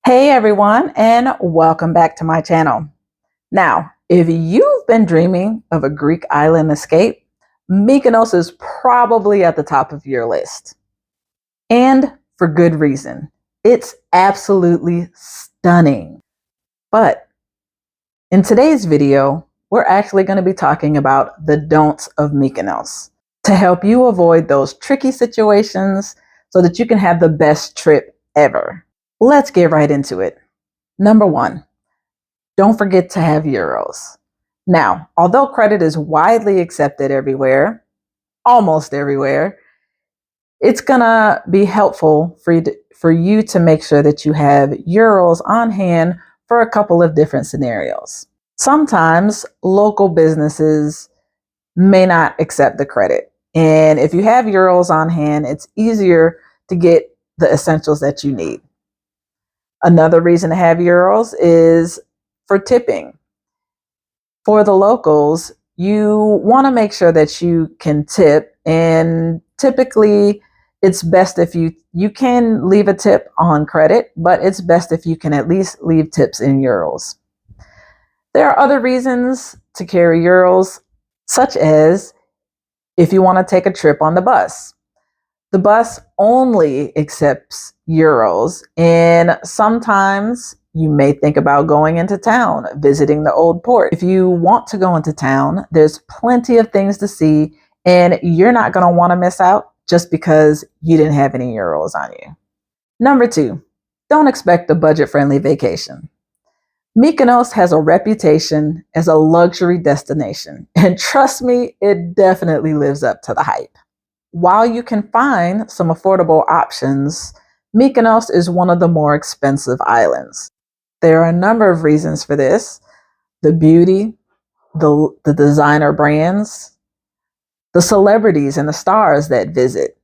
Hey everyone, and welcome back to my channel. Now, if you've been dreaming of a Greek island escape, Mykonos is probably at the top of your list. And for good reason. It's absolutely stunning. But in today's video, we're actually going to be talking about the don'ts of Mykonos to help you avoid those tricky situations so that you can have the best trip ever. Let's get right into it. Number one, don't forget to have euros. Now, although credit is widely accepted everywhere, almost everywhere, it's gonna be helpful for you to make sure that you have euros on hand for a couple of different scenarios. Sometimes local businesses may not accept the credit. And if you have euros on hand, it's easier to get the essentials that you need. Another reason to have euros is for tipping. For the locals, you want to make sure that you can tip, and typically it's best if you can leave a tip on credit, but it's best if you can at least leave tips in euros. There are other reasons to carry euros, such as if you want to take a trip on the bus. The bus only accepts euros, and sometimes you may think about going into town, visiting the old port. If you want to go into town, there's plenty of things to see, and you're not going to want to miss out just because you didn't have any euros on you. Number two, don't expect a budget-friendly vacation. Mykonos has a reputation as a luxury destination, and trust me, it definitely lives up to the hype. While you can find some affordable options, Mykonos is one of the more expensive islands. There are a number of reasons for this: the beauty, the designer brands, the celebrities and the stars that visit,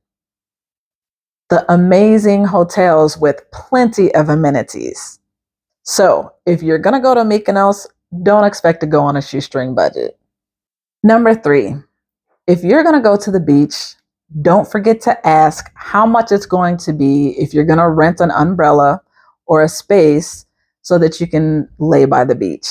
the amazing hotels with plenty of amenities. So if you're going to go to Mykonos, don't expect to go on a shoestring budget. Number three, if you're going to go to the beach, don't forget to ask how much it's going to be if you're going to rent an umbrella or a space so that you can lay by the beach.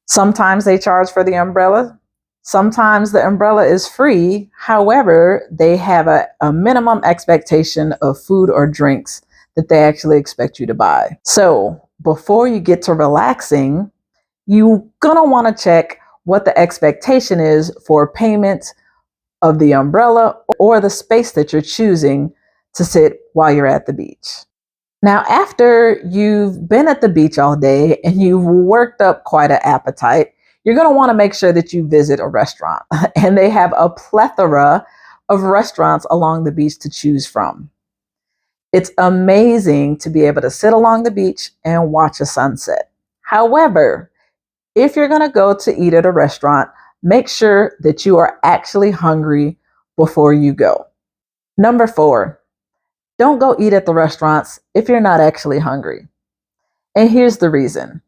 Sometimes they charge for the umbrella. Sometimes the umbrella is free. However, they have a minimum expectation of food or drinks that they actually expect you to buy. So before you get to relaxing, you're going to want to check what the expectation is for payment of the umbrella or the space that you're choosing to sit while you're at the beach. Now, after you've been at the beach all day and you've worked up quite an appetite, you're going to want to make sure that you visit a restaurant. And they have a plethora of restaurants along the beach to choose from. It's amazing to be able to sit along the beach and watch a sunset. However, if you're going to go to eat at a restaurant, make sure that you are actually hungry before you go. Number four, don't go eat at the restaurants if you're not actually hungry. And here's the reason.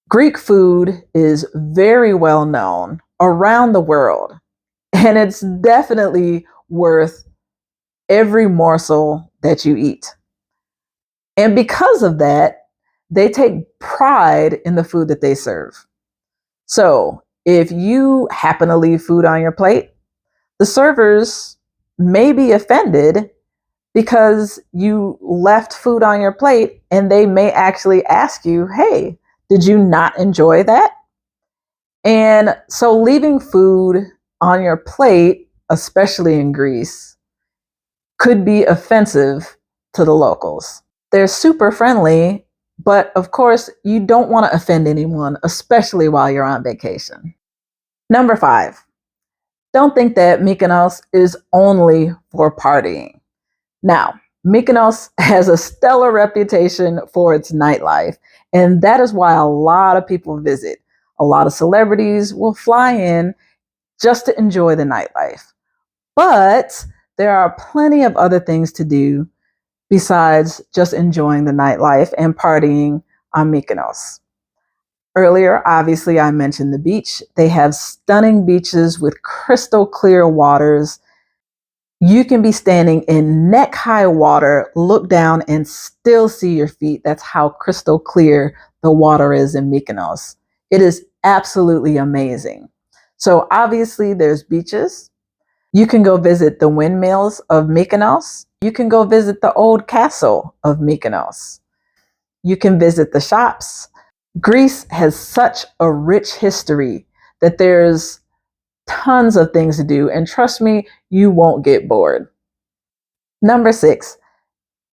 Greek food is very well known around the world, and it's definitely worth every morsel that you eat. And because of that, they take pride in the food that they serve. So if you happen to leave food on your plate, the servers may be offended because you left food on your plate, and they may actually ask you, hey, did you not enjoy that? And so leaving food on your plate, especially in Greece, could be offensive to the locals. They're super friendly, but of course, you don't want to offend anyone, especially while you're on vacation. Number five, don't think that Mykonos is only for partying. Now, Mykonos has a stellar reputation for its nightlife, and that is why a lot of people visit. A lot of celebrities will fly in just to enjoy the nightlife. But there are plenty of other things to do besides just enjoying the nightlife and partying on Mykonos. Earlier, obviously, I mentioned the beach. They have stunning beaches with crystal clear waters. You can be standing in neck-high water, look down, and still see your feet. That's how crystal clear the water is in Mykonos. It is absolutely amazing. So obviously there's beaches. You can go visit the windmills of Mykonos. You can go visit the old castle of Mykonos. You can visit the shops. Greece has such a rich history that there's tons of things to do, and trust me, you won't get bored. Number 6,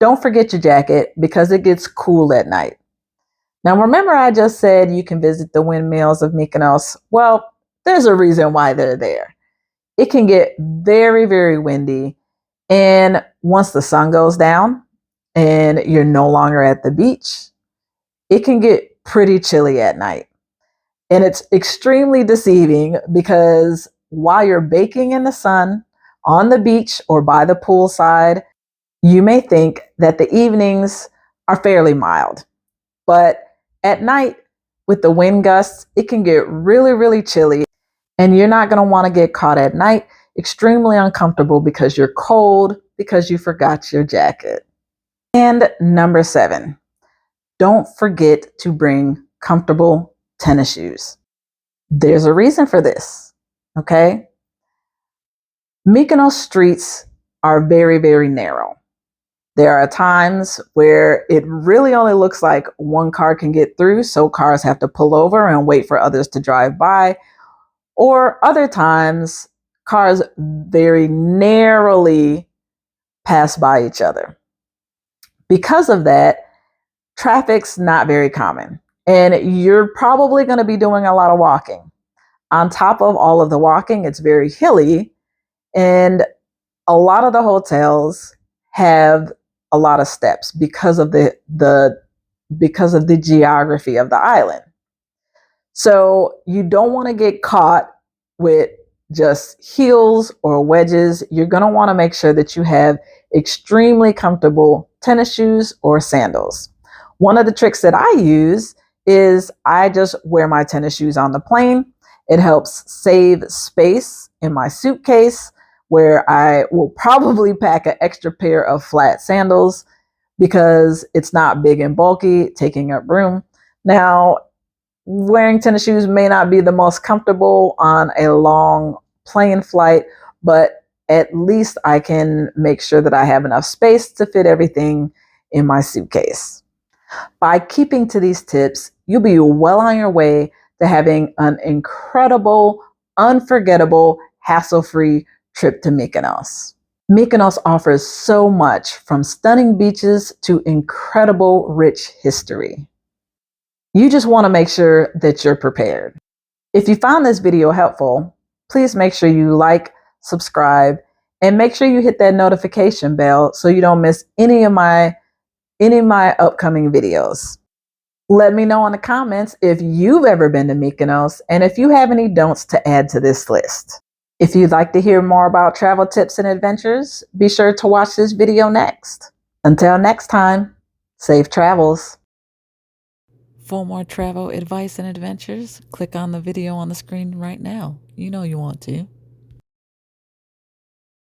don't forget your jacket because it gets cool at night. Now remember I just said you can visit the windmills of Mykonos? Well, there's a reason why they're there. It can get very, very windy, and once the sun goes down and you're no longer at the beach, it can get pretty chilly at night. And it's extremely deceiving because while you're baking in the sun, on the beach, or by the poolside, you may think that the evenings are fairly mild. But at night, with the wind gusts, it can get really, really chilly. And you're not going to want to get caught at night extremely uncomfortable because you're cold, because you forgot your jacket. And number 7, don't forget to bring comfortable tennis shoes. There's a reason for this, okay? Mykonos streets are very, very narrow. There are times where it really only looks like one car can get through, so cars have to pull over and wait for others to drive by. Or other times, cars very narrowly pass by each other. Because of that, traffic's not very common, and you're probably going to be doing a lot of walking. On top of all of the walking, it's very hilly, and a lot of the hotels have a lot of steps because of the geography of the island. So you don't want to get caught with just heels or wedges. You're going to want to make sure that you have extremely comfortable tennis shoes or sandals. One of the tricks that I use is I just wear my tennis shoes on the plane. It helps save space in my suitcase, where I will probably pack an extra pair of flat sandals because it's not big and bulky, taking up room. Now, wearing tennis shoes may not be the most comfortable on a long plane flight, but at least I can make sure that I have enough space to fit everything in my suitcase. By keeping to these tips, you'll be well on your way to having an incredible, unforgettable, hassle-free trip to Mykonos. Mykonos offers so much, from stunning beaches to incredible, rich history. You just want to make sure that you're prepared. If you found this video helpful, please make sure you like, subscribe, and make sure you hit that notification bell so you don't miss any of my upcoming videos. Let me know in the comments if you've ever been to Mykonos and if you have any don'ts to add to this list. If you'd like to hear more about travel tips and adventures, be sure to watch this video next. Until next time, safe travels. For more travel advice and adventures, click on the video on the screen right now. You know you want to.